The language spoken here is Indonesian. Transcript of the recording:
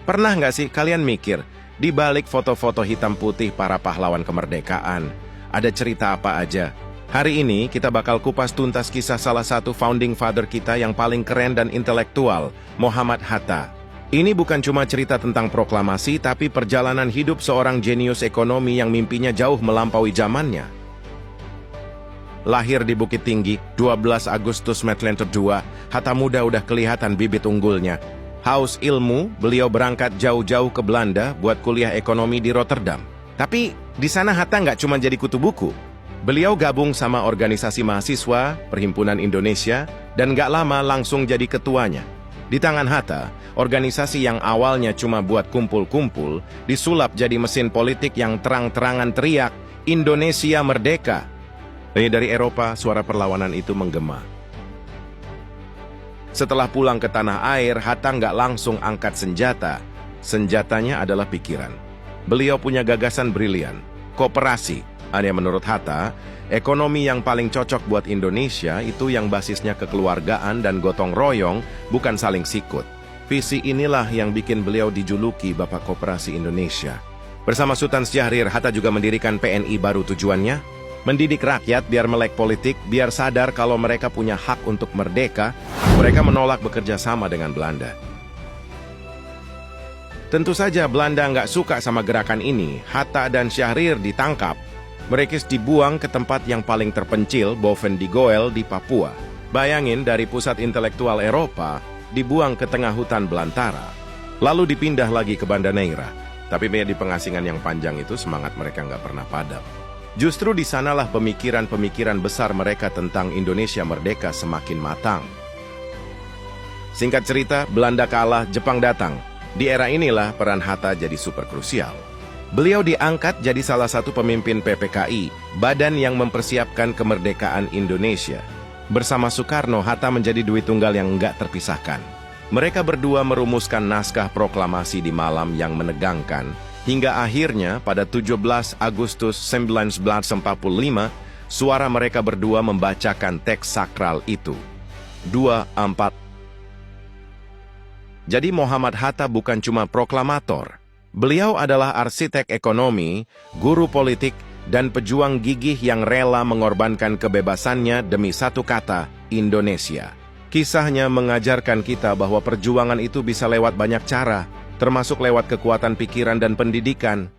Pernah nggak sih kalian mikir, di balik foto-foto hitam putih para pahlawan kemerdekaan, ada cerita apa aja? Hari ini kita bakal kupas tuntas kisah salah satu founding father kita yang paling keren dan intelektual, Muhammad Hatta. Ini bukan cuma cerita tentang proklamasi, tapi perjalanan hidup seorang jenius ekonomi yang mimpinya jauh melampaui zamannya. Lahir di Bukit Tinggi, 12 Agustus 1902, Hatta muda udah kelihatan bibit unggulnya. Haus ilmu, beliau berangkat jauh-jauh ke Belanda buat kuliah ekonomi di Rotterdam. Tapi di sana Hatta nggak cuma jadi kutu buku. Beliau gabung sama organisasi mahasiswa, Perhimpunan Indonesia, dan nggak lama langsung jadi ketuanya. Di tangan Hatta, organisasi yang awalnya cuma buat kumpul-kumpul, disulap jadi mesin politik yang terang-terangan teriak, Indonesia Merdeka! Dari Eropa, suara perlawanan itu menggema. Setelah pulang ke tanah air, Hatta nggak langsung angkat senjata. Senjatanya adalah pikiran. Beliau punya gagasan brilian, koperasi. Hanya menurut Hatta, ekonomi yang paling cocok buat Indonesia itu yang basisnya kekeluargaan dan gotong royong, bukan saling sikut. Visi inilah yang bikin beliau dijuluki Bapak Koperasi Indonesia. Bersama Sultan Syahrir, Hatta juga mendirikan PNI baru. Tujuannya mendidik rakyat biar melek politik, biar sadar kalau mereka punya hak untuk merdeka. Mereka menolak bekerja sama dengan Belanda. Tentu saja Belanda nggak suka sama gerakan ini. Hatta dan Syahrir ditangkap. Mereka dibuang ke tempat yang paling terpencil, Bovendigeuel di Papua. Bayangin, dari pusat intelektual Eropa, dibuang ke tengah hutan belantara. Lalu dipindah lagi ke Banda Neira. Tapi di pengasingan yang panjang itu semangat mereka nggak pernah padam. Justru di sanalah pemikiran-pemikiran besar mereka tentang Indonesia merdeka semakin matang. Singkat cerita, Belanda kalah, Jepang datang. Di era inilah peran Hatta jadi super krusial. Beliau diangkat jadi salah satu pemimpin PPKI, badan yang mempersiapkan kemerdekaan Indonesia. Bersama Soekarno, Hatta menjadi dui tunggal yang enggak terpisahkan. Mereka berdua merumuskan naskah proklamasi di malam yang menegangkan, hingga akhirnya pada 17 Agustus 1945, suara mereka berdua membacakan teks sakral itu. 24. Jadi Muhammad Hatta bukan cuma proklamator. Beliau adalah arsitek ekonomi, guru politik, dan pejuang gigih yang rela mengorbankan kebebasannya demi satu kata, Indonesia. Kisahnya mengajarkan kita bahwa perjuangan itu bisa lewat banyak cara, termasuk lewat kekuatan pikiran dan pendidikan.